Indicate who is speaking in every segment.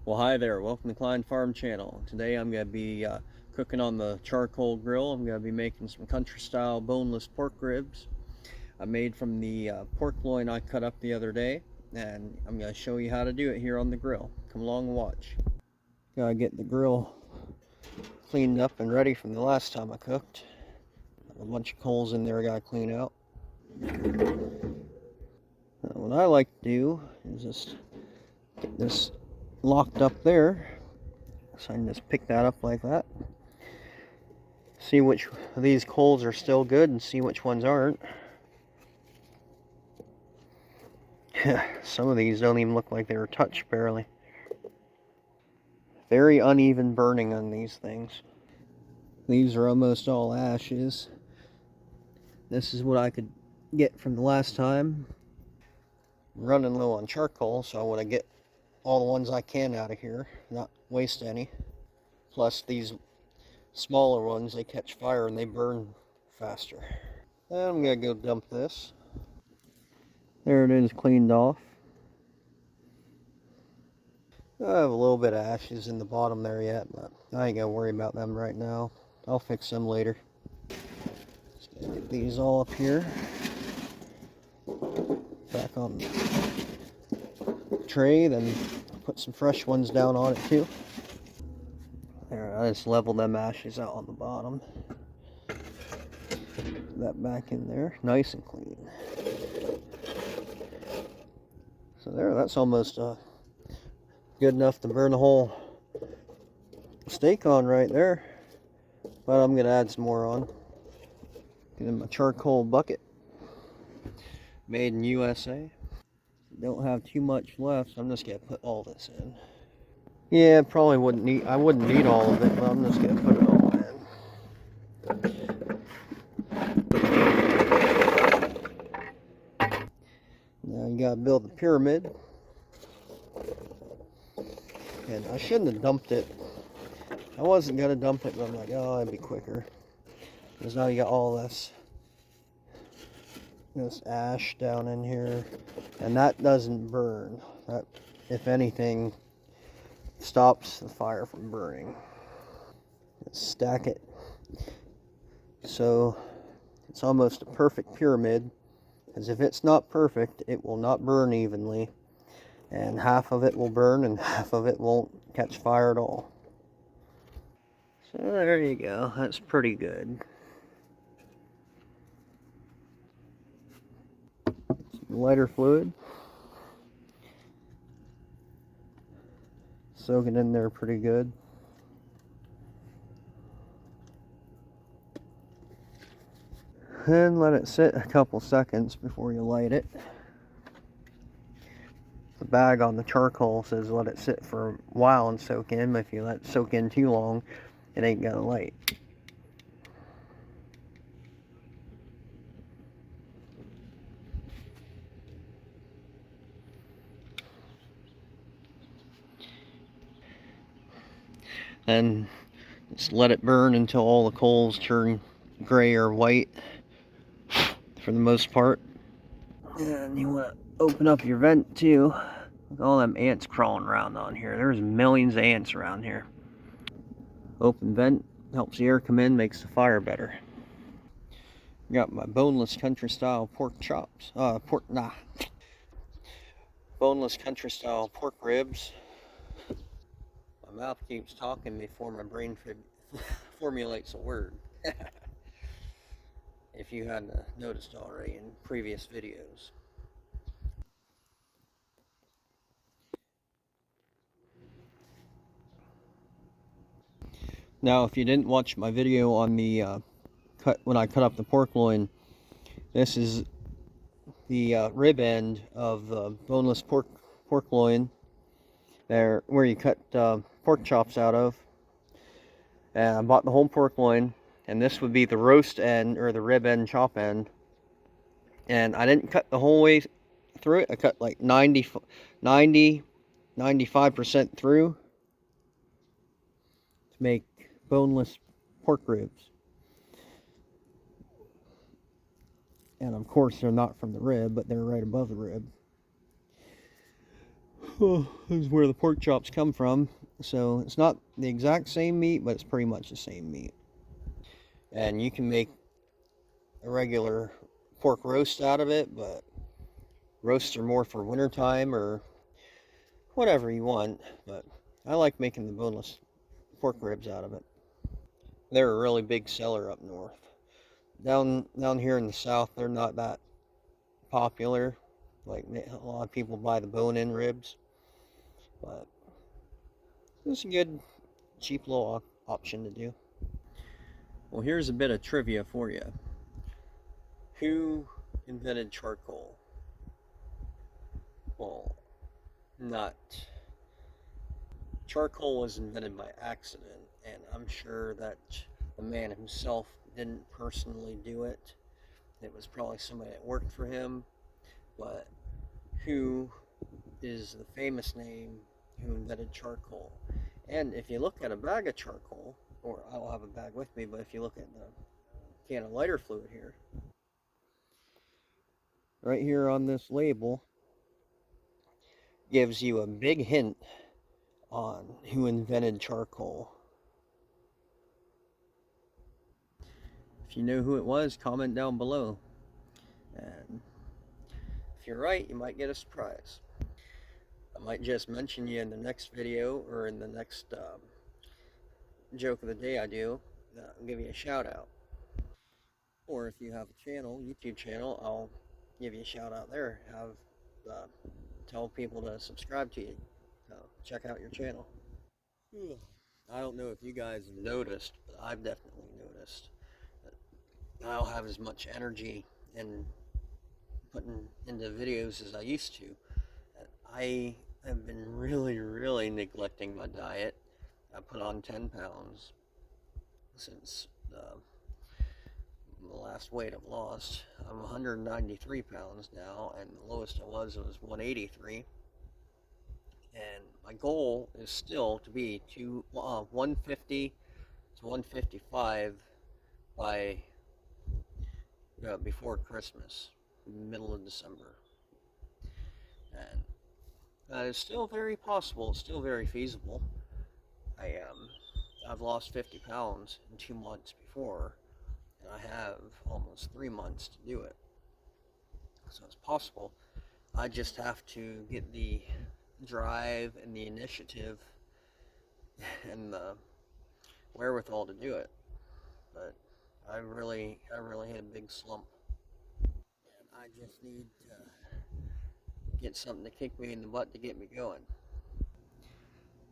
Speaker 1: Well, hi there. Welcome to Klein Farm Channel. Today I'm going to be cooking on the charcoal grill. I'm going to be making some country-style boneless pork ribs I made from the pork loin I cut up the other day, and I'm going to show you how to do it here on the grill. Come along and watch. Gotta get the grill cleaned up and ready from the last time I cooked. A bunch of coals in there I gotta clean out. What I like to do is just get this locked up there. So I can just pick that up like that. See which of these coals are still good and see which ones aren't. Some of these don't even look like they were touched barely. Very uneven burning on these things. These are almost all ashes. This is what I could get from the last time. I'm running low on charcoal, so I want to get all the ones I can out of here, not waste any. Plus these smaller ones, they catch fire and they burn faster. And I'm gonna go dump this. There it is, cleaned off. I have a little bit of ashes in the bottom there yet, but I ain't gonna worry about them right now. I'll fix them later. Just gonna get these all up here. Back on the tray, then put some fresh ones down on it too. There, I just leveled them ashes out on the bottom. Put that back in there, nice and clean. So there, that's almost good enough to burn the whole steak on right there. But I'm gonna add some more on. Get in my charcoal bucket. Made in USA. Don't have too much left, so I'm just gonna put all this in. Yeah, probably wouldn't need. I wouldn't need all of it, but I'm just gonna put it all in. Now you gotta build the pyramid. And I shouldn't have dumped it. I wasn't gonna dump it, but I'm like, oh, it'd be quicker. Because now you got all this ash down in here, and that doesn't burn. That, if anything, stops the fire from burning. Stack it so it's almost a perfect pyramid, because if it's not perfect, it will not burn evenly, and half of it will burn and half of it won't catch fire at all. So there you go, that's pretty good. Some lighter fluid, soak it in there pretty good. And let it sit a couple seconds before you light it. The bag on the charcoal says let it sit for a while and soak in, but if you let it soak in too long, it ain't gonna light. And just let it burn until all the coals turn gray or white for the most part. And you want to open up your vent too. Look at all them ants crawling around on here. There's millions of ants around here. Open vent helps the air come in, makes the fire better. Got my boneless country style pork chops. Boneless country style pork ribs. My mouth keeps talking before my brain formulates a word. If you hadn't noticed already in previous videos. Now, if you didn't watch my video on the when I cut up the pork loin, this is the rib end of the boneless pork loin, there where you cut pork chops out of. And I bought the whole pork loin, and this would be the roast end or the rib end chop end. And I didn't cut the whole way through it. I cut like 95% through to make boneless pork ribs. And of course they're not from the rib, but they're right above the rib. This is where the pork chops come from. So it's not the exact same meat, but it's pretty much the same meat. And you can make a regular pork roast out of it, but roasts are more for wintertime or whatever you want. But I like making the boneless pork ribs out of it. They're a really big seller up north. Down here in the south, they're not that popular. Like a lot of people buy the bone-in ribs, but it's a good, cheap little option to do. Well, here's a bit of trivia for you. Who invented charcoal? Well, not. Charcoal was invented by accident, and I'm sure that the man himself didn't personally do it. It was probably somebody that worked for him, but who is the famous name who invented charcoal? And if you look at a bag of charcoal, or I don't have a bag with me, but if you look at the can of lighter fluid here, right here on this label, gives you a big hint on who invented charcoal. If you know who it was, comment down below. And if you're right, you might get a surprise. I might just mention you in the next video or in the next joke of the day I do. I'll give you a shout out. Or if you have a channel, YouTube channel, I'll give you a shout out there. Tell people to subscribe to you. Check out your channel. I don't know if you guys have noticed, but I've definitely noticed that I don't have as much energy in putting into videos as I used to. I have been really neglecting my diet. I put on 10 pounds since the last weight I've lost. I'm 193 pounds now, and the lowest I was 183. And my goal is still to be 150 to 155 by before Christmas, middle of December. And that is still very possible. It's still very feasible. I've lost 50 pounds in 2 months before, and I have almost 3 months to do it. So it's possible. I just have to get the drive and the initiative and the wherewithal to do it. But I really hit a big slump. And I just need to get something to kick me in the butt to get me going.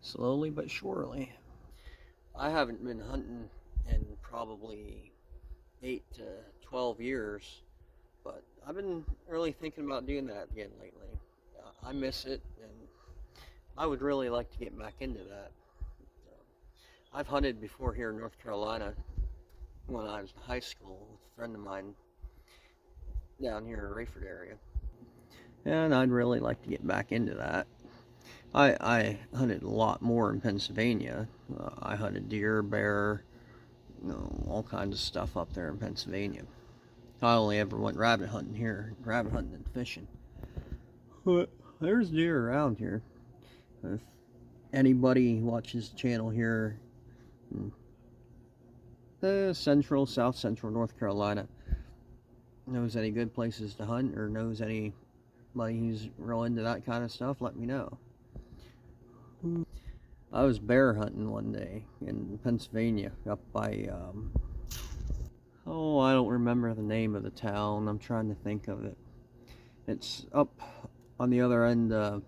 Speaker 1: Slowly but surely. I haven't been hunting in probably 8 to 12 years, but I've been really thinking about doing that again lately. I miss it, and I would really like to get back into that. I've hunted before here in North Carolina when I was in high school with a friend of mine down here in Rayford area, and I'd really like to get back into that. I hunted a lot more in Pennsylvania. I hunted deer, bear, all kinds of stuff up there in Pennsylvania. I only ever went rabbit hunting here, rabbit hunting and fishing. But there's deer around here. If anybody watches the channel here in south central North Carolina knows any good places to hunt or knows anybody who's real into that kind of stuff, let me know. I was bear hunting one day in Pennsylvania up by I don't remember the name of the town. I'm trying to think of it. It's up on the other end of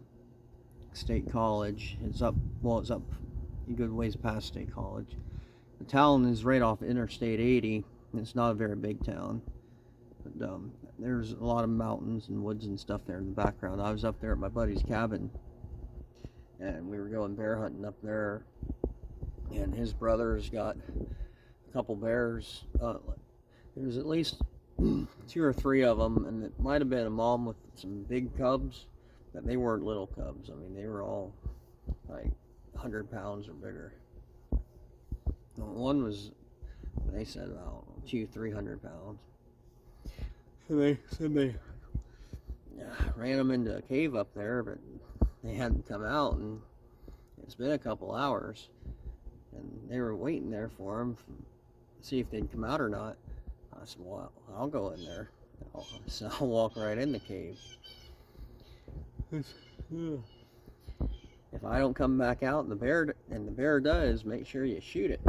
Speaker 1: State College. It's up a good ways past State College. The town is right off Interstate 80. It's not a very big town. But there's a lot of mountains and woods and stuff there in the background. I was up there at my buddy's cabin, and we were going bear hunting up there, and his brother's got a couple bears. There's at least 2 or 3 of them, and it might have been a mom with some big cubs, but they weren't little cubs. I mean, they were all like 100 pounds or bigger. One was, they said about 200-300 pounds. So they said they ran them into a cave up there, but they hadn't come out, and it's been a couple hours, and they were waiting there for him to see if they'd come out or not. I said, well, I'll go in there. So I'll walk right in the cave. If I don't come back out and the bear does, make sure you shoot it.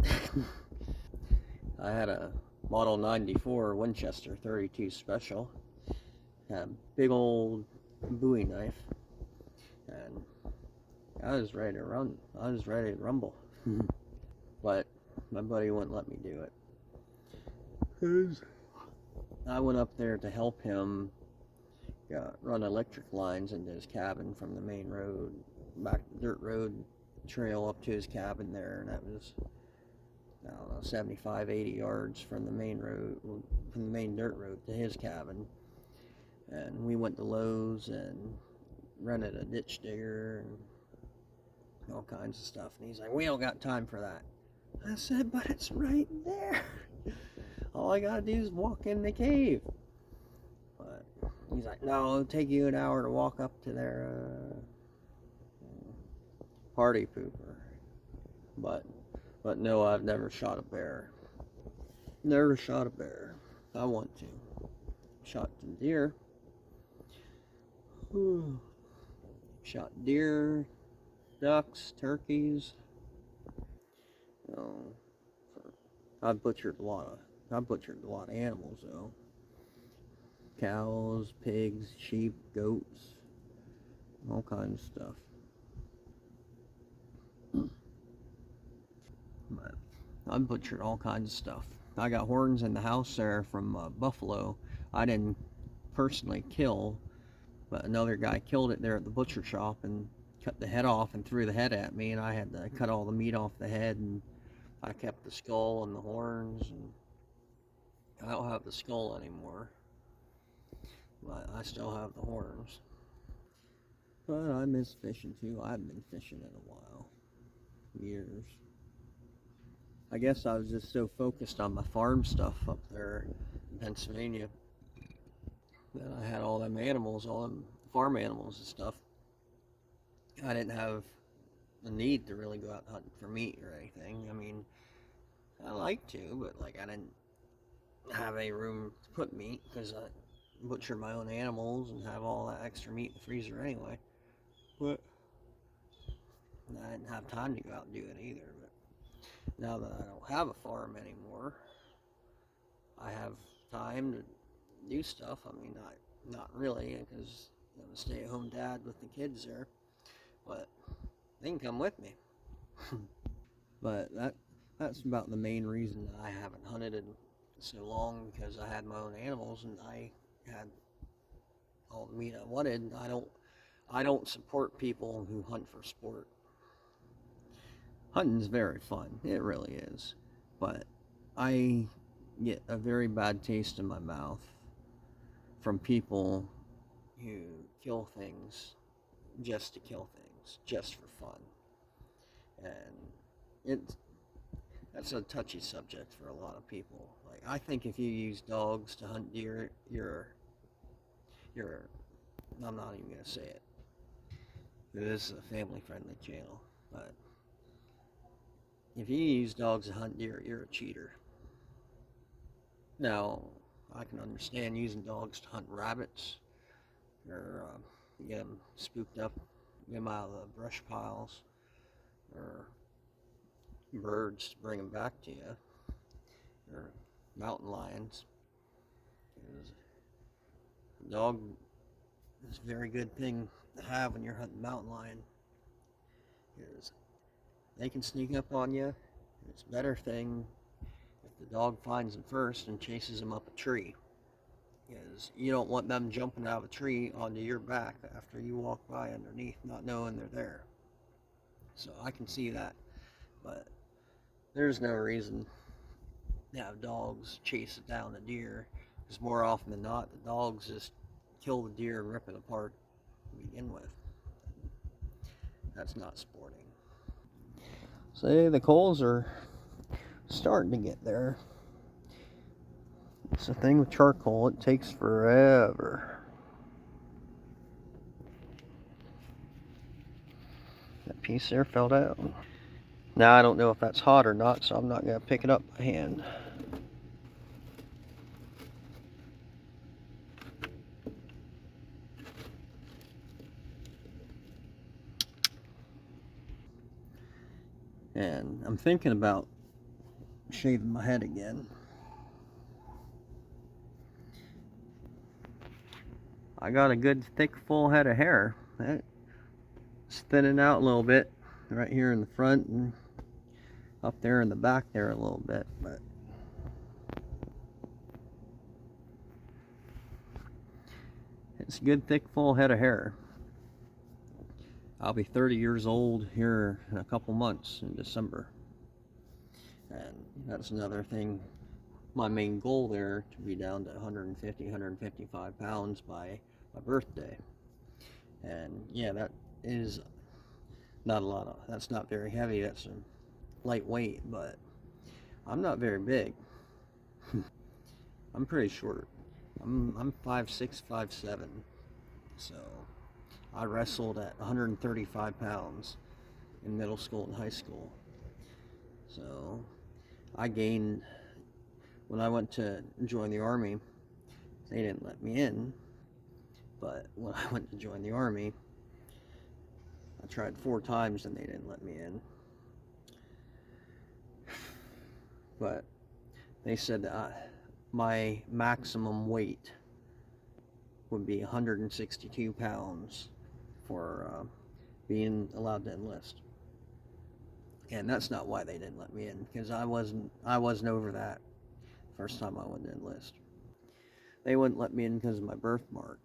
Speaker 1: I had a Model 94 Winchester 32 Special. Had a big old Bowie knife, and I was ready to run. I was ready to rumble. But my buddy wouldn't let me do it. I went up there to help him run electric lines into his cabin from the main road, back the dirt road trail up to his cabin there, and that was, I don't know, 75, 80 yards from the main road, from the main dirt road to his cabin. And we went to Lowe's and rented a ditch digger and all kinds of stuff. And he's like, we don't got time for that. I said, but it's right there. All I gotta do is walk in the cave. But he's like, no, it'll take you an hour to walk up to their party pooper. But no, I've never shot a bear. Never shot a bear. I want to. Shot some deer. Shot deer, ducks, turkeys. No, I've butchered a lot of animals though. Cows, pigs, sheep, goats, all kinds of stuff. But I've butchered all kinds of stuff. I got horns in the house there from buffalo. I didn't personally kill, but another guy killed it there at the butcher shop and cut the head off and threw the head at me, and I had to cut all the meat off the head, and I kept the skull and the horns, and I don't have the skull anymore, but I still have the horns. But I miss fishing too. I haven't been fishing in a while. Years. I guess I was just so focused on my farm stuff up there in Pennsylvania that I had all them animals, all them farm animals and stuff. I didn't have the need to really go out hunting for meat or anything. I mean, I like to, but like I didn't have any room to put meat because I butcher my own animals and have all that extra meat in the freezer anyway. But I didn't have time to go out and do it either. But now that I don't have a farm anymore, I have time to do stuff. I mean, not really, because I'm a stay-at-home dad with the kids there. But they can come with me. But that's about the main reason that I haven't hunted in so long, because I had my own animals and I had all the meat I wanted. I don't support people who hunt for sport. Hunting's very fun. It really is. But I get a very bad taste in my mouth from people who kill things just to kill things, just for fun. And that's a touchy subject for a lot of people. Like, I think if you use dogs to hunt deer, I'm not even gonna say it. This is a family-friendly channel, but if you use dogs to hunt deer, you're a cheater. Now, I can understand using dogs to hunt rabbits, or get them spooked up, get them out of the brush piles, or birds to bring them back to you, or mountain lions. A dog is a very good thing to have when you're hunting mountain lion, because they can sneak up on you. It's a better thing if the dog finds them first and chases them up a tree, because you don't want them jumping out of a tree onto your back after you walk by underneath not knowing they're there. So I can see that, but there's no reason to have dogs chase down a deer, because more often than not the dogs just kill the deer and rip it apart to begin with. That's not sporting. See, the coals are starting to get there. It's the thing with charcoal, it takes forever. piece there fell down. Now I don't know if that's hot or not, so I'm not going to pick it up by hand. And I'm thinking about shaving my head again. I got a good thick full head of hair. It's thinning out a little bit right here in the front and up there in the back there a little bit, but it's a good thick full head of hair. I'll be 30 years old here in a couple months in December, and that's another thing. My main goal there to be down to 150, 155 pounds by my birthday. And yeah, that is not a lot of, that's not very heavy, that's a lightweight, but I'm not very big. I'm pretty short. I'm 5'6", 5'7", so I wrestled at 135 pounds in middle school and high school. So I gained, when I went to join the Army, they didn't let me in, but when I went to join the Army, I tried 4 times and they didn't let me in. But they said that my maximum weight would be 162 pounds for being allowed to enlist. And that's not why they didn't let me in, because I wasn't over that first time I went to enlist. They wouldn't let me in because of my birthmark,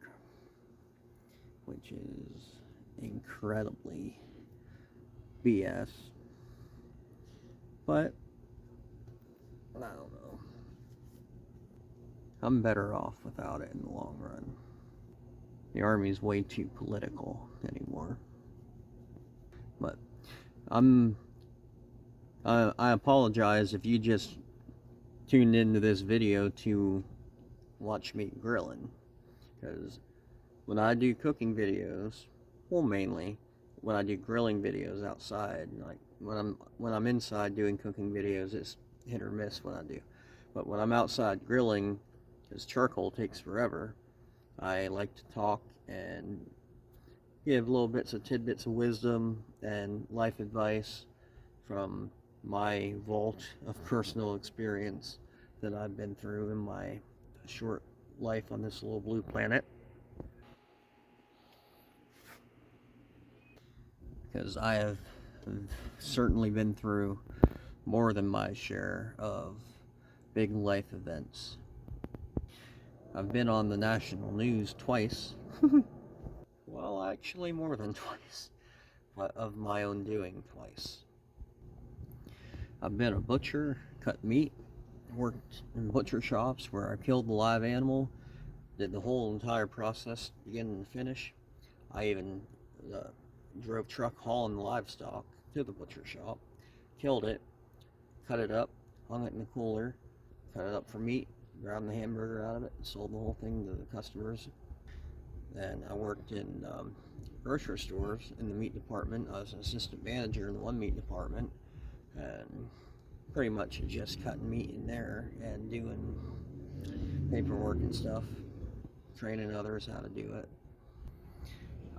Speaker 1: which is incredibly BS. But I don't know. I'm better off without it in the long run. The Army's way too political anymore. But I apologize if you just tuned into this video to watch me grilling, because when I do cooking videos, well, mainly when I do grilling videos outside, like when I'm inside doing cooking videos, it's hit or miss when I do. But when I'm outside grilling, because charcoal takes forever, I like to talk and give little bits of tidbits of wisdom and life advice from my vault of personal experience that I've been through in my short life on this little blue planet. Because I have certainly been through more than my share of big life events. I've been on the national news twice. Well, actually more than twice, but of my own doing twice. I've been a butcher, cut meat, worked in butcher shops where I killed the live animal, did the whole entire process, beginning to finish. I even drove truck hauling the livestock to the butcher shop, killed it, cut it up, hung it in the cooler, cut it up for meat, ground the hamburger out of it, and sold the whole thing to the customers. And I worked in grocery stores in the meat department. I was an assistant manager in the one meat department, and pretty much just cutting meat in there and doing paperwork and stuff, training others how to do it.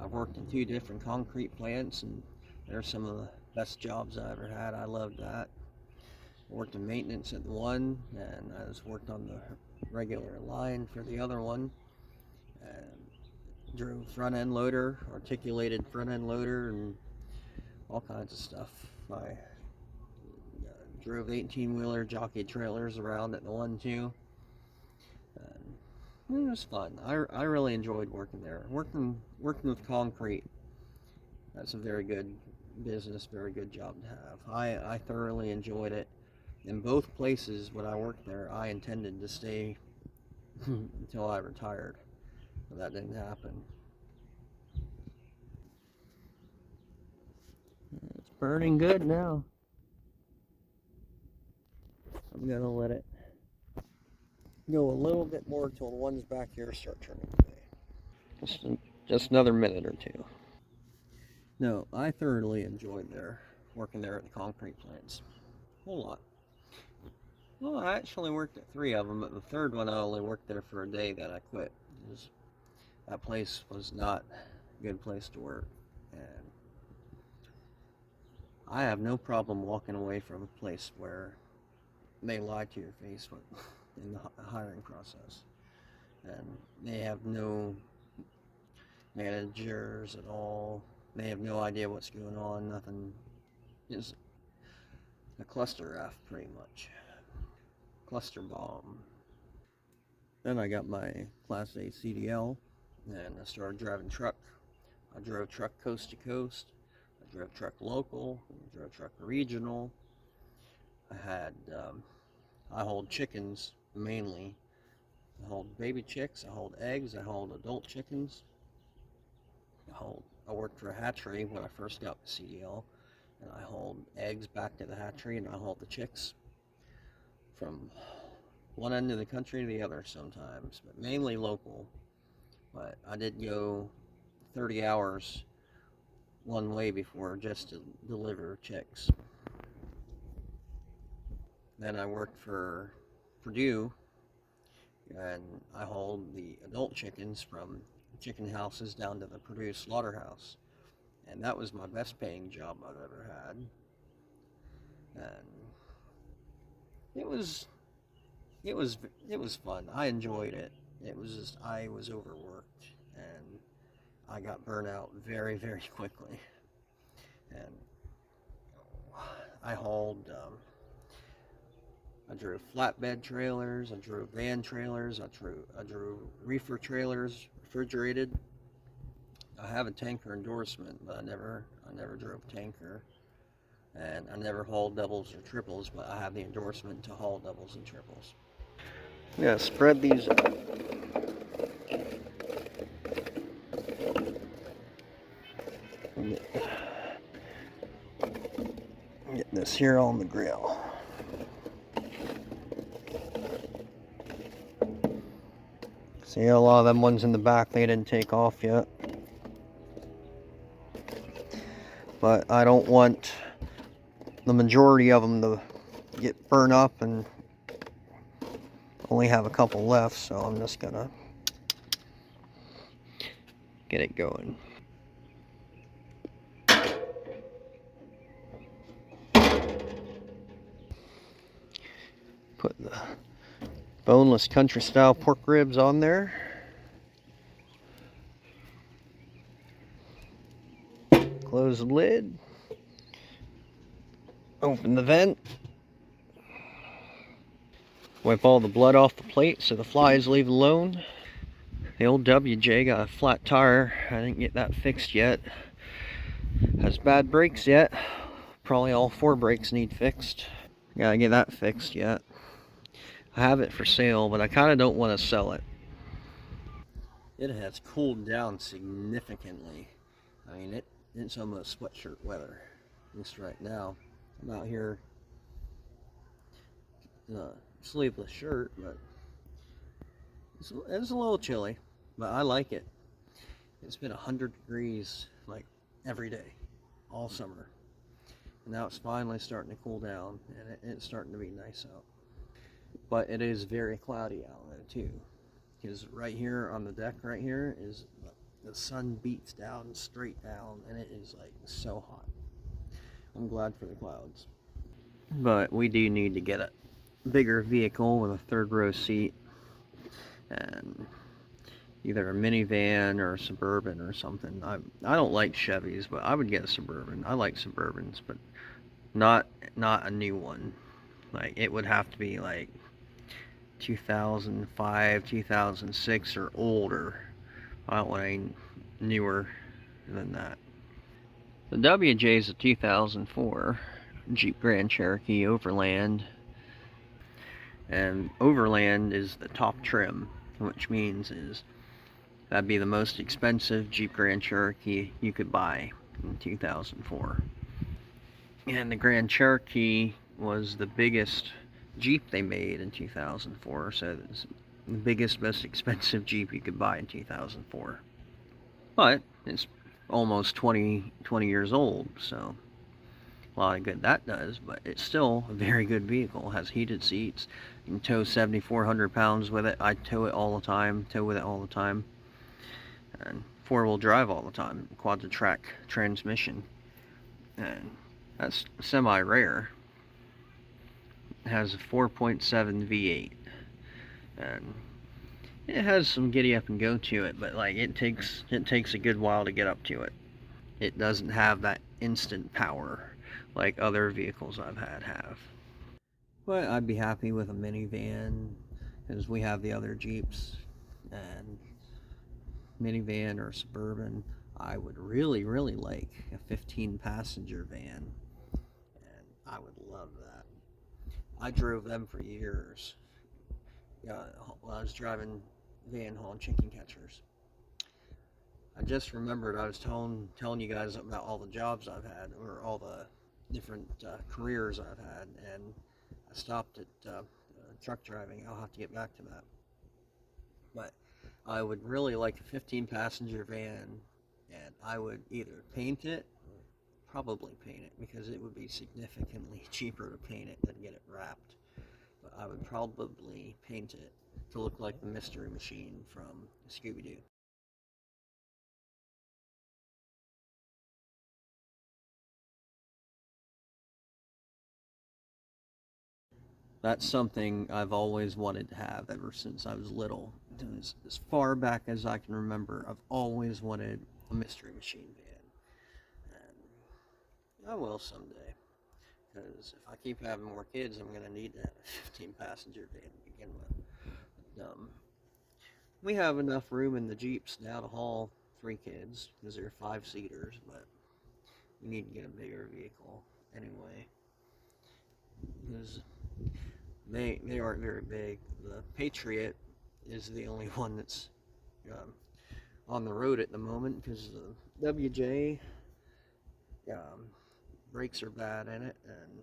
Speaker 1: I've worked in 2 different concrete plants, and they're some of the best jobs I ever had. I loved that. I worked in maintenance at the one, and I just worked on the regular line for the other one, and drove front end loader, articulated front end loader, and all kinds of stuff. I drove 18-wheeler jockey trailers around at the one too. And it was fun. I really enjoyed working there. Working with concrete, that's a very good business, very good job to have. I thoroughly enjoyed it. In both places when I worked there, I intended to stay until I retired, but that didn't happen. It's burning good now. I'm gonna let it go a little bit more till the ones back here start turning gray. Just another minute or two. No, I thoroughly enjoyed working there at the concrete plants. A whole lot. Well, I actually worked at 3 of them, but the third one I only worked there for a day that I quit. That place was not a good place to work. And I have no problem walking away from a place where they lie to your face in the hiring process. And they have no managers at all. They have no idea what's going on. Nothing is a cluster F, pretty much. Cluster bomb. Then I got my Class A CDL, and I started driving truck. I drove truck coast to coast. I drove truck local. I drove truck regional. I hauled chickens mainly. I hauled baby chicks. I hauled eggs. I hauled adult chickens. I worked for a hatchery when I first got the CDL, and I hauled eggs back to the hatchery, and I hauled the chicks from one end of the country to the other sometimes, but mainly local. But I did go 30 hours one way before just to deliver chicks. Then I worked for Purdue, and I hauled the adult chickens from chicken houses down to the Purdue slaughterhouse. And that was my best paying job I've ever had. And it was it was it was fun. I enjoyed it. It was just I was overworked and I got burnt out very, very quickly. And I hauled I drove flatbed trailers, I drove van trailers, I drove reefer trailers, refrigerated. I have a tanker endorsement, but I never drove a tanker. And I never hauled doubles or triples, but I have the endorsement to haul doubles and triples. Yeah, spread these out. Get this here on the grill. See, a lot of them ones in the back, they didn't take off yet. But I don't want the majority of them to get burned up and only have a couple left, so I'm just gonna get it going. Put the boneless country style pork ribs on there. Close the lid. Open the vent. Wipe all the blood off the plate so the flies leave alone. The old WJ got a flat tire. I didn't get that fixed yet. Has bad brakes yet. Probably all 4 brakes need fixed. Gotta get that fixed yet. I have it for sale, but I kind of don't want to sell it. It has cooled down significantly. I mean, it's almost sweatshirt weather. Just right now. I'm out here in a sleeveless shirt, but it's a little chilly, but I like it. It's been 100 degrees like every day, all summer. And now it's finally starting to cool down, and it's starting to be nice out. But it is very cloudy out there too, because right here on the deck right here is the sun beats down straight down, and it is like so hot. I'm glad for the clouds. But we do need to get a bigger vehicle with a 3rd row seat, and either a minivan or a Suburban or something. I don't like Chevys, but I would get a Suburban. I like Suburbans, but not a new one. Like, it would have to be like 2005, 2006 or older. I don't want any newer than that. The WJ is a 2004 Jeep Grand Cherokee Overland, and Overland is the top trim, which means that'd be the most expensive Jeep Grand Cherokee you could buy in 2004. And the Grand Cherokee was the biggest Jeep they made in 2004, so it's the biggest, most expensive Jeep you could buy in 2004. But it's almost 20 years old, so a lot of good that does, but it's still a very good vehicle. It has heated seats. You can tow 7,400 pounds with it. I tow it all the time, tow with it all the time. And four-wheel drive all the time, quad-track transmission. And that's semi-rare. It has a 4.7 V8. And it has some giddy up and go to it, but like it takes a good while to get up to it. It doesn't have that instant power like other vehicles I've had have. But I'd be happy with a minivan, because we have the other Jeeps, and minivan or suburban. I would really, really like a 15 passenger van, and I would love that. I drove them for years. While I was driving van hauling chicken catchers. I just remembered I was telling you guys about all the jobs I've had, or all the different careers I've had, and I stopped at truck driving. I'll have to get back to that. But I would really like a 15 passenger van, and I would either paint it, probably paint it, because it would be significantly cheaper to paint it than get it wrapped. But I would probably paint it to look like the Mystery Machine from Scooby Doo. That's something I've always wanted to have ever since I was little. As far back as I can remember, I've always wanted a Mystery Machine van. And I will someday. Because if I keep having more kids, I'm going to need to have a 15 passenger van to begin with. We have enough room in the Jeeps now to haul 3 kids, because they're 5-seaters, but we need to get a bigger vehicle anyway. Because they aren't very big. The Patriot is the only one that's um, on the road at the moment, because the WJ um, brakes are bad in it, and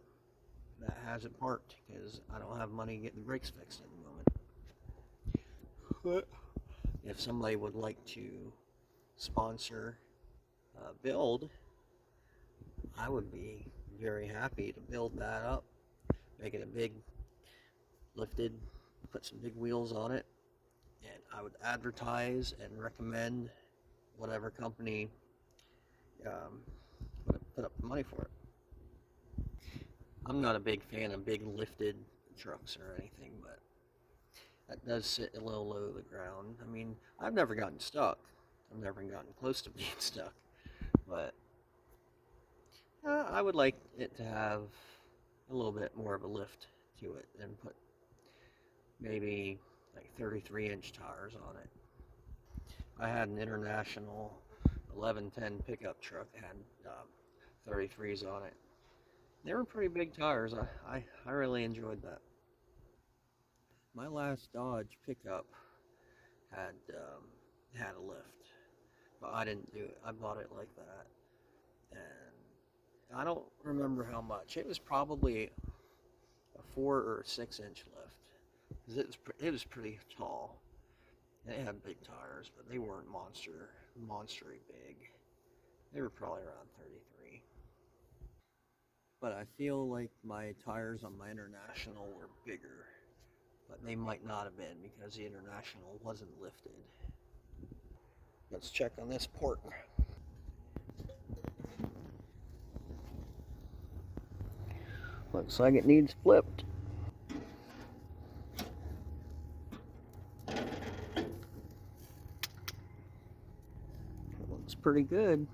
Speaker 1: that has it parked because I don't have money to get the brakes fixed at the moment. But if somebody would like to sponsor a build, I would be very happy to build that up, make it a big lifted, put some big wheels on it, and I would advertise and recommend whatever company um, put up the money for it. I'm not a big fan of big lifted trucks or anything, but that does sit a little low to the ground. I mean, I've never gotten stuck. I've never gotten close to being stuck, but I would like it to have a little bit more of a lift to it and put maybe like 33-inch tires on it. I had an International 1110 pickup truck that had 33s on it. They were pretty big tires. I really enjoyed that. My last Dodge pickup had had a lift, but I didn't do it. I bought it like that, and I don't remember how much. It was probably a 4 or 6 inch lift, because it was pretty tall. And it had big tires, but they weren't monstery big. They were probably around 33. But I feel like my tires on my International were bigger, but they might not have been because the International wasn't lifted. Let's check on this port. Looks like it needs flipped. It looks pretty good.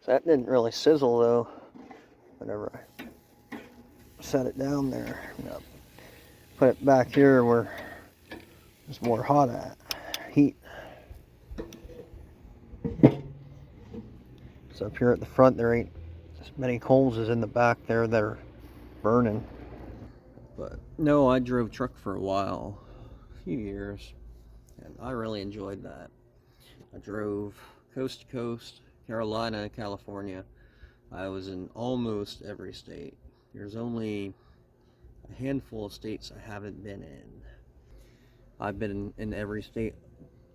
Speaker 1: So that didn't really sizzle though, whenever I set it down there. Put it back here where it's more hot at heat. So up here at the front, there ain't as many coals as in the back there that are burning. But no, I drove truck for a while, a few years, and I really enjoyed that. I drove coast to coast, Carolina, California. I was in almost every state. There's only a handful of states I haven't been in. I've been in every state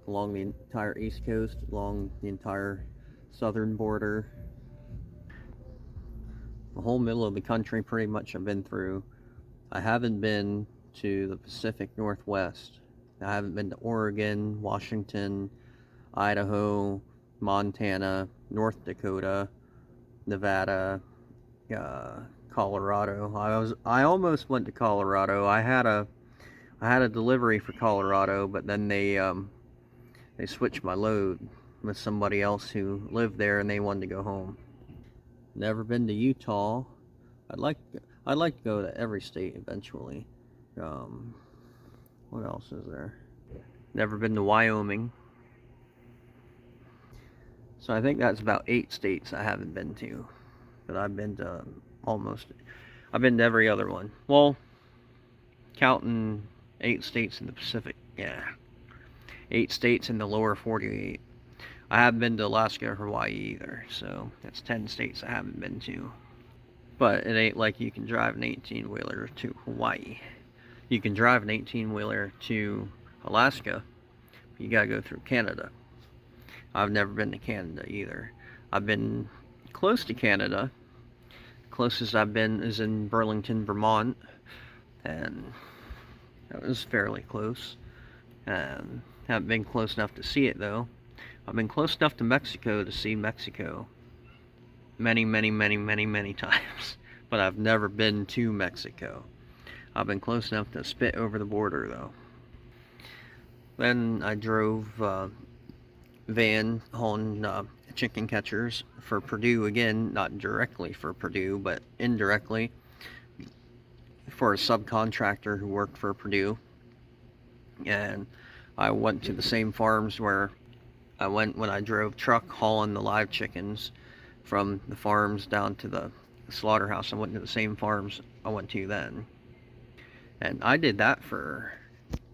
Speaker 1: along the entire East Coast, along the entire southern border, the whole middle of the country pretty much I've been through. I haven't been to the Pacific Northwest. I haven't been to Oregon, Washington, Idaho, Montana, North Dakota, Nevada, uh, Colorado. I almost went to Colorado. I had a delivery for Colorado, but then they switched my load with somebody else who lived there, and they wanted to go home. Never been to Utah. I'd like I'd like to go to every state eventually. Um, what else is there? Never been to Wyoming. So I think that's about 8 states I haven't been to. But I've been to almost. I've been to every other one. Well, counting 8 states in the Pacific. Yeah, 8 states in the lower 48. I haven't been to Alaska or Hawaii either. So that's 10 states I haven't been to. But it ain't like you can drive an 18-wheeler to Hawaii. You can drive an 18-wheeler to Alaska. You gotta go through Canada. I've never been to Canada either. I've been close to Canada. Closest I've been is in Burlington, Vermont, and that was fairly close. Haven't been close enough to see it though. I've been close enough to Mexico to see Mexico many, many, many, many, many times, but I've never been to Mexico. I've been close enough to spit over the border though. Then I drove van hauling chicken catchers for Purdue again, not directly for Purdue, but indirectly for a subcontractor who worked for Purdue. And I went to the same farms where I went when I drove truck hauling the live chickens from the farms down to the slaughterhouse. I went to the same farms I went to then. And I did that for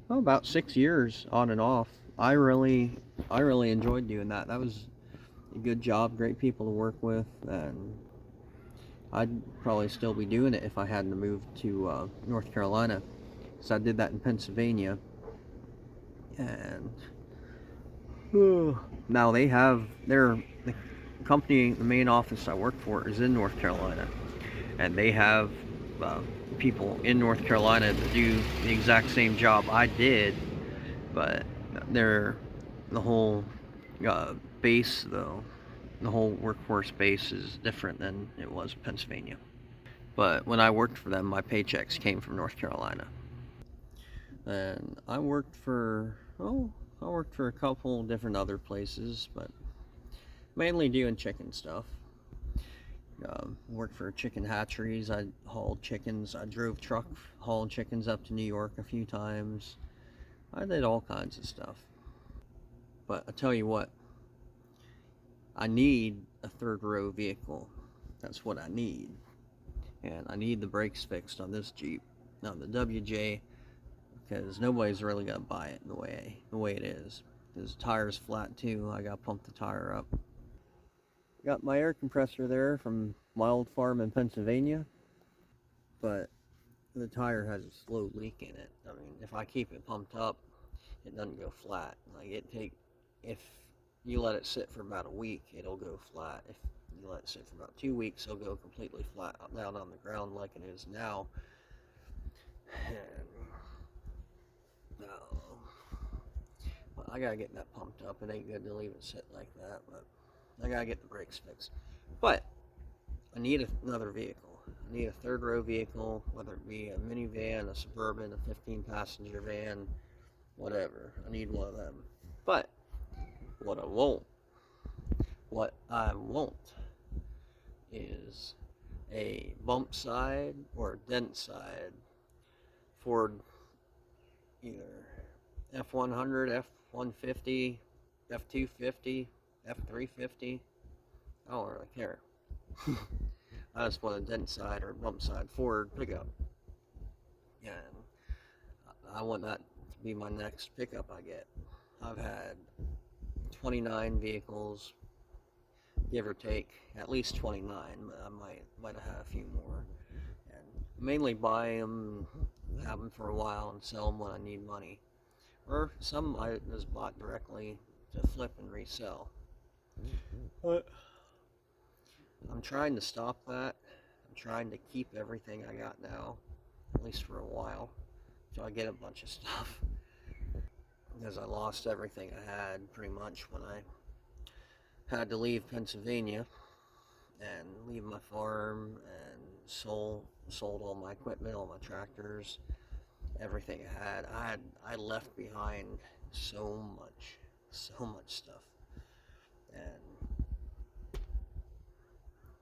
Speaker 1: about 6 years on and off. I really enjoyed doing that. That was a good job, great people to work with, and I'd probably still be doing it if I hadn't moved to North Carolina. So I did that in Pennsylvania, and now they have the company, the main office I work for is in North Carolina, and they have people in North Carolina that do the exact same job I did, but they're the whole base though. The whole workforce base is different than it was in Pennsylvania. But when I worked for them, my paychecks came from North Carolina. And I worked for a couple different other places, but mainly doing chicken stuff. Worked for chicken hatcheries. I hauled chickens. I drove truck hauling chickens up to New York a few times. I did all kinds of stuff. But I tell you what, I need a third row vehicle. That's what I need. And I need the brakes fixed on this Jeep. Now the WJ, because nobody's really gonna buy it the way it is. Because the tire's flat too. I gotta pump the tire up. Got my air compressor there from my old farm in Pennsylvania, but the tire has a slow leak in it. I mean, if I keep it pumped up, it doesn't go flat. If you let it sit for about a week, it'll go flat. If you let it sit for about 2 weeks, it'll go completely flat down on the ground like it is now. And well, I gotta get that pumped up. It ain't good to leave it sit like that, but I gotta get the brakes fixed. But I need another vehicle. I need a third row vehicle, whether it be a minivan, a Suburban, a 15-passenger van, whatever. I need one of them. But what I won't is a bump side or a dent side Ford, either F100, F150, F250, F350. I don't really care. I just want a dent side or bump side Ford pickup. And I want that to be my next pickup I get. I've had 29 vehicles, give or take, at least 29, but I might have had a few more. And mainly buy them, have them for a while, and sell them when I need money, Or some I just bought directly to flip and resell. But I'm trying to stop that. I'm trying to keep everything I got now, at least for a while, till I get a bunch of stuff. Because I lost everything I had pretty much when I had to leave Pennsylvania and leave my farm and sold all my equipment, all my tractors, everything I left behind so much stuff, and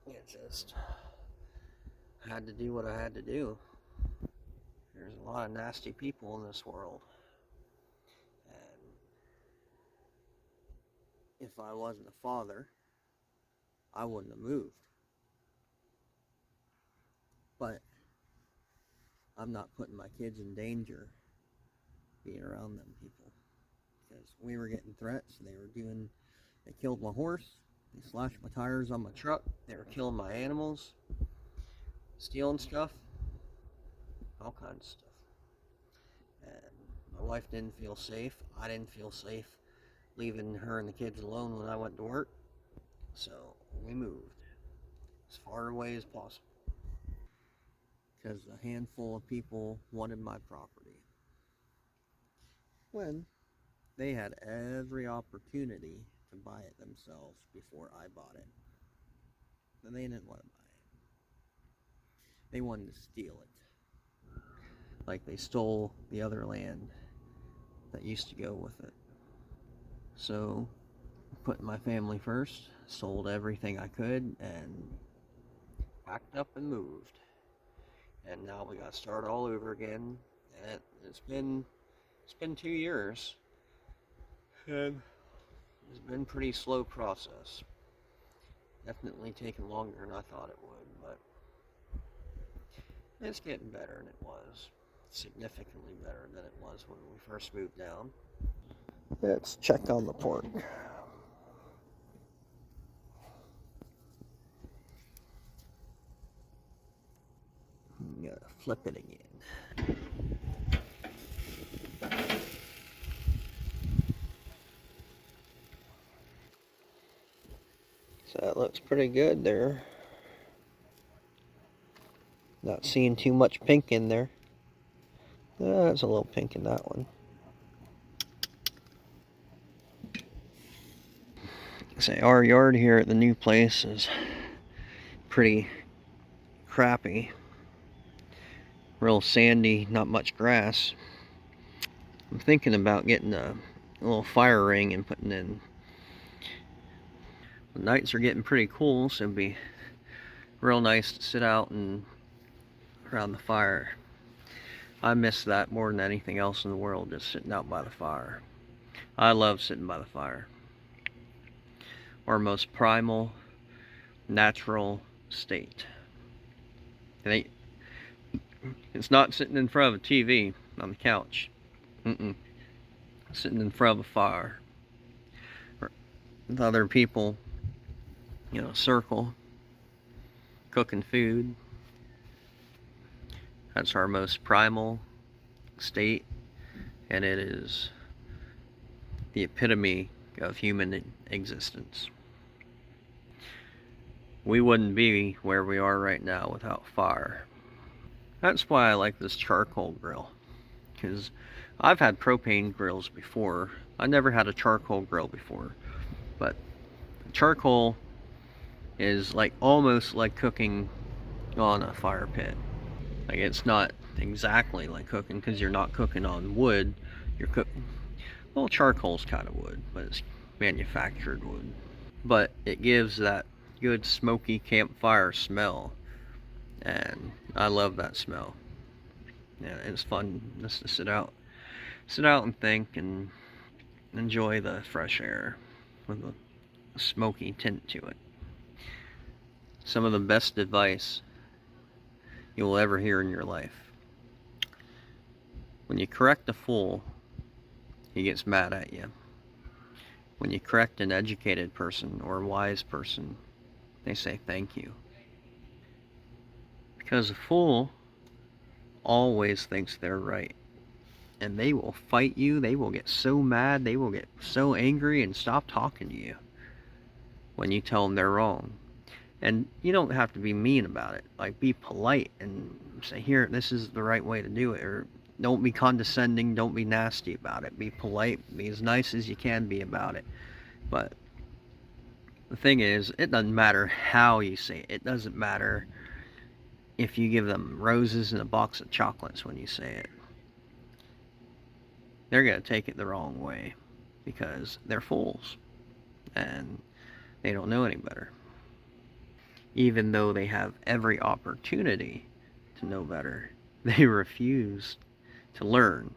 Speaker 1: it just had to do what I had to do. There's a lot of nasty people in this world, and if I wasn't a father, I wouldn't have moved. But I'm not putting my kids in danger being around them people, because we were getting threats. They killed my horse, they slashed my tires on my truck, they were killing my animals, stealing stuff, all kinds of stuff. And my wife didn't feel safe. I didn't feel safe leaving her and the kids alone when I went to work. So we moved as far away as possible, because a handful of people wanted my property when they had every opportunity to buy it themselves before I bought it. And they didn't want to buy it. They wanted to steal it. Like they stole the other land that used to go with it. So, put my family first, sold everything I could, and packed up and moved. And now we got to start all over again. And it's been 2 years, and it's been a pretty slow process. Definitely taken longer than I thought it would, but it's getting better than it was. Significantly better than it was when we first moved down. Let's check on the pork. Gotta flip it again. So that looks pretty good there. Not seeing too much pink in there. There's a little pink in that one. Say our yard here at the new place is pretty crappy. Real sandy, not much grass. I'm thinking about getting a little fire ring and putting in. The nights are getting pretty cool, so it'd be real nice to sit out and around the fire. I miss that more than anything else in the world, just sitting out by the fire. I love sitting by the fire. Our most primal, natural state. It's not sitting in front of a TV on the couch. Sitting in front of a fire with other people, circle, cooking food. That's our most primal state, and it is the epitome of human existence. We wouldn't be where we are right now without fire. That's why I like this charcoal grill, because I've had propane grills before. I never had a charcoal grill before, but charcoal is like almost like cooking on a fire pit. Like it's not exactly like cooking, because you're not cooking on wood. You're cooking, well, charcoal's kind of wood, but it's manufactured wood. But it gives that good smoky campfire smell, and I love that smell. Yeah, it's fun just to sit out and think and enjoy the fresh air with a smoky tint to it. Some of the best advice you'll ever hear in your life. When you correct a fool, he gets mad at you. When you correct an educated person or a wise person, they say thank you. Because a fool always thinks they're right. and they will fight you. They will get so mad, they will get so angry and stop talking to you when you tell them they're wrong. And you don't have to be mean about it. Like, be polite and say, here, this is the right way to do it. Or don't be condescending. Don't be nasty about it. Be polite. Be as nice as you can be about it. But the thing is, it doesn't matter how you say it. It doesn't matter if you give them roses and a box of chocolates when you say it. They're going to take it the wrong way because they're fools and they don't know any better. Even though they have every opportunity to know better, they refuse to learn.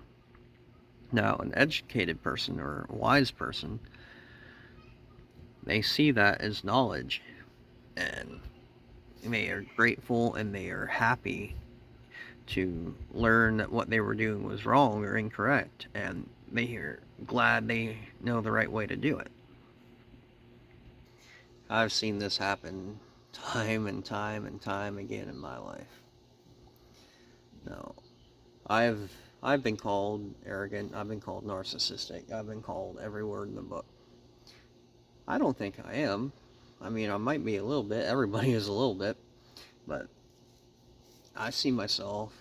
Speaker 1: Now, an educated person or a wise person, they see that as knowledge and they are grateful and they are happy to learn that what they were doing was wrong or incorrect, and they are glad they know the right way to do it. I've seen this happen time and time and time again in my life. Now, I've been called arrogant, I've been called narcissistic, I've been called every word in the book. I don't think I am. I mean, I might be a little bit, everybody is a little bit, but I see myself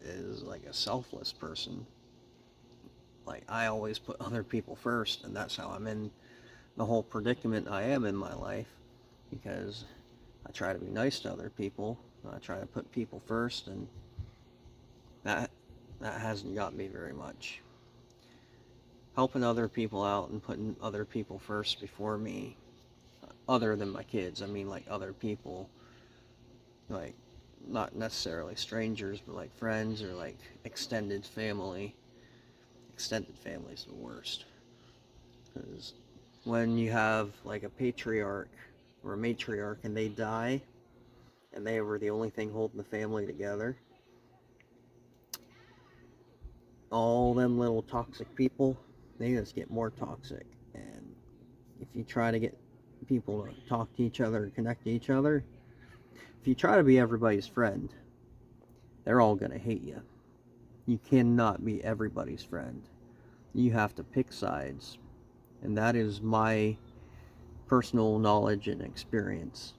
Speaker 1: as like a selfless person. Like, I always put other people first, and that's how I'm in the whole predicament I am in my life, because I try to be nice to other people. I try to put people first, and that that hasn't got me very much. Helping other people out and putting other people first before me, other than my kids. I mean, like other people, like not necessarily strangers, but like friends or like extended family. Extended family is the worst, because when you have like a patriarch or a matriarch and they die and they were the only thing holding the family together, all them little toxic people, they just get more toxic. And if you try to get people to talk to each other and connect to each other, if you try to be everybody's friend, they're all going to hate you. You cannot be everybody's friend. You have to pick sides. And that is my personal knowledge and experience.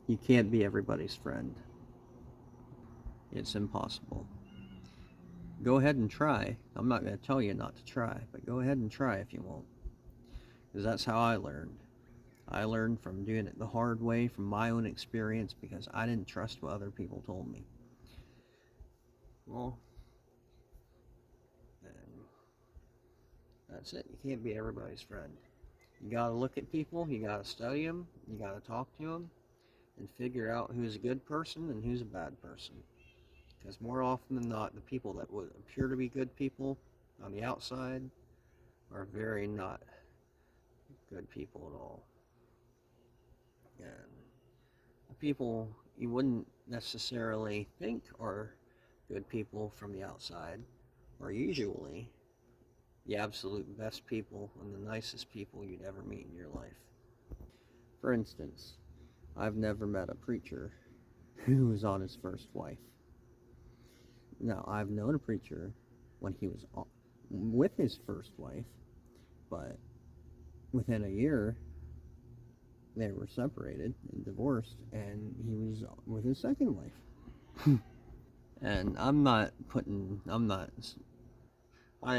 Speaker 1: You can't be everybody's friend. It's impossible. Go ahead and try. I'm not going to tell you not to try, but go ahead and try if you want. Because that's how I learned. I learned from doing it the hard way, from my own experience, because I didn't trust what other people told me. Well, and that's it. You can't be everybody's friend. You gotta look at people, you gotta study them, you gotta talk to them, and figure out who's a good person and who's a bad person. Because more often than not, the people that would appear to be good people on the outside are very not good people at all. And the people you wouldn't necessarily think are good people from the outside are usually the absolute best people and the nicest people you'd ever meet in your life. For instance, I've never met a preacher who was on his first wife. Now, I've known a preacher when he was with his first wife, but within a year, they were separated and divorced, and he was with his second wife. And I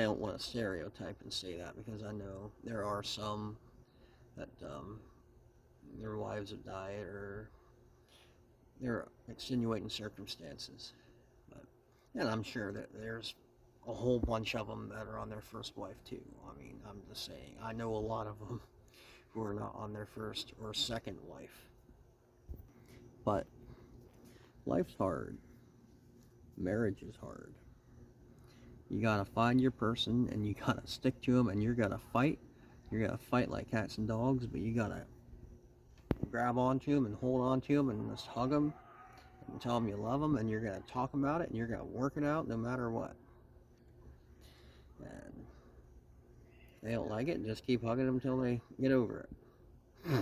Speaker 1: don't want to stereotype and say that, because I know there are some that their wives have died or there are extenuating circumstances. But, and I'm sure that there's a whole bunch of them that are on their first wife too. I mean, I'm just saying, I know a lot of them who are not on their first or second wife. But life's hard. Marriage is hard. You gotta find your person and you gotta stick to them and you're gonna fight. You're gonna fight like cats and dogs, but you gotta grab onto them and hold onto them and just hug them and tell them you love them, and you're gonna talk about it and you're gonna work it out no matter what. And they don't like it, just keep hugging them until they get over it.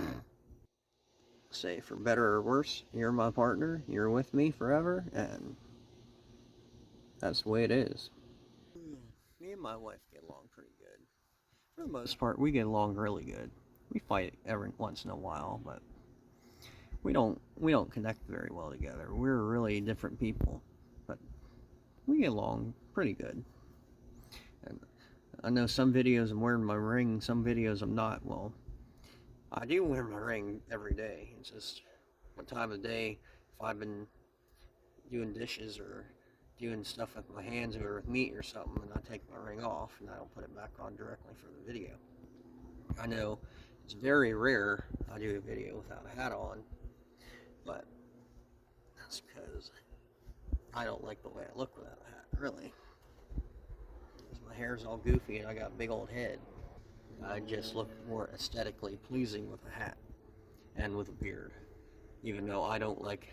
Speaker 1: Say, for better or worse, you're my partner, you're with me forever, and that's the way it is. Me and my wife get along pretty good. For the most part, we get along really good. We fight every once in a while, but we don't connect very well together. We're really different people, but we get along pretty good. And I know some videos I'm wearing my ring, some videos I'm not. Well, I do wear my ring every day. It's just what time of day, if I've been doing dishes or doing stuff with my hands or with meat or something, and I take my ring off and I don't put it back on directly for the video. I know it's very rare I do a video without a hat on, but that's because I don't like the way I look without a hat, really. My hair's all goofy and I got a big old head. I just look more aesthetically pleasing with a hat and with a beard. Even though I don't like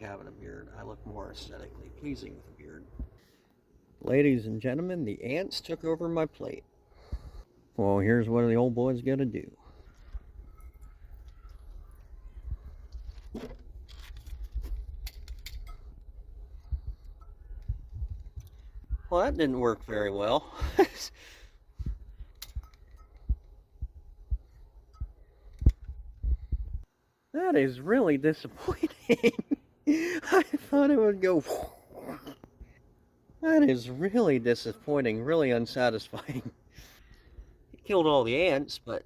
Speaker 1: having a beard, I look more aesthetically pleasing with a beard. Ladies and gentlemen, the ants took over my plate. Well, here's what the old boy's gonna do. Well, that didn't work very well. That is really disappointing. I thought it would go. That is really disappointing, really unsatisfying. It killed all the ants, but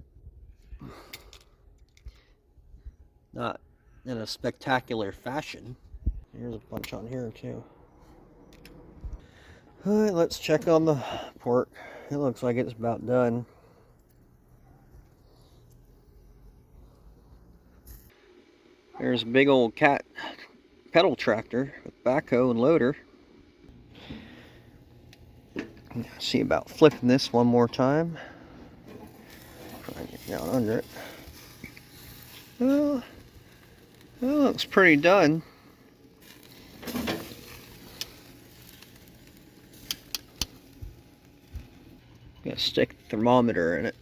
Speaker 1: not in a spectacular fashion. Here's a bunch on here too. Alright, let's check on the pork. It looks like it's about done. There's a big old cat pedal tractor with backhoe and loader. See about flipping this one more time. Try and get down under it. Well, it looks pretty done. Gotta stick the thermometer in it.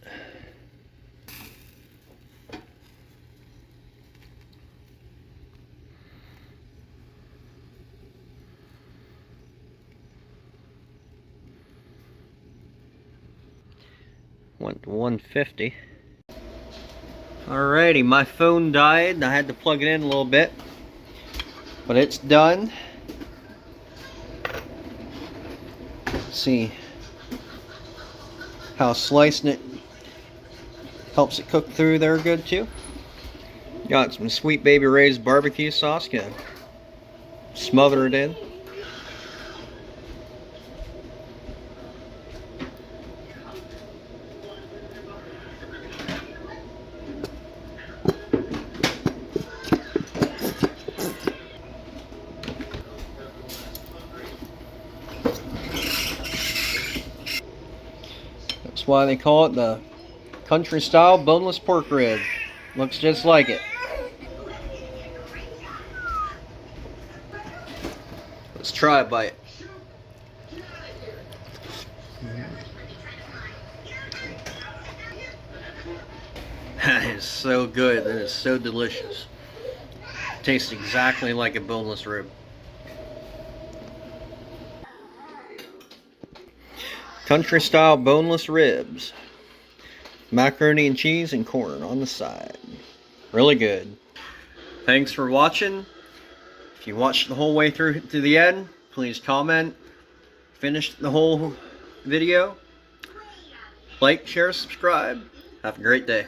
Speaker 1: Went to 150. Alrighty, my phone died. I had to plug it in a little bit, but it's done. Let's see how slicing it helps it cook through there good too. Got some Sweet Baby Ray's barbecue sauce. Gonna smother it in. That's why they call it the country style boneless pork rib. Looks just like it. Let's try a bite. That is so good. That is so delicious. Tastes exactly like a boneless rib. Country style boneless ribs. Macaroni and cheese and corn on the side. Really good. Thanks for watching. If you watched the whole way through to the end, please comment. Finish the whole video. Like, share, subscribe. Have a great day.